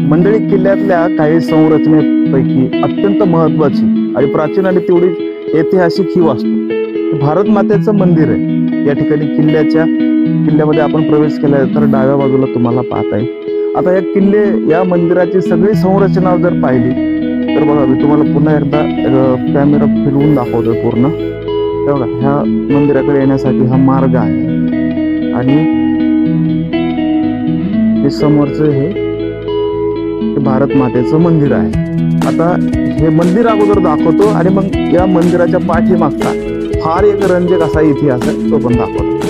मंडळी, किल्ल्यातल्या काही संरचनेपैकी अत्यंत महत्वाची आणि प्राचीन आणि तेवढी ऐतिहासिक ही वास्तू भारत मातेचं मंदिर आहे। या ठिकाणी किल्ल्यामध्ये आपण प्रवेश केला तर डाव्या बाजूला तुम्हाला पाहता येईल। आता या मंदिराची सगळी संरचना जर पाहिली तर बघा, मी तुम्हाला पुन्हा एकदा कॅमेरा फिरवून दाखवतोय पूर्ण। बघा, ह्या मंदिराकडे येण्यासाठी हा मार्ग आहे आणि हे समोरचं हे भारत मातेचं मंदिर आहे। आता हे मंदिर अगोदर दाखवतो आणि मग या मंदिराच्या पाठीमागचा फार एक रंजक असा इतिहास आहे तो पण दाखवतो।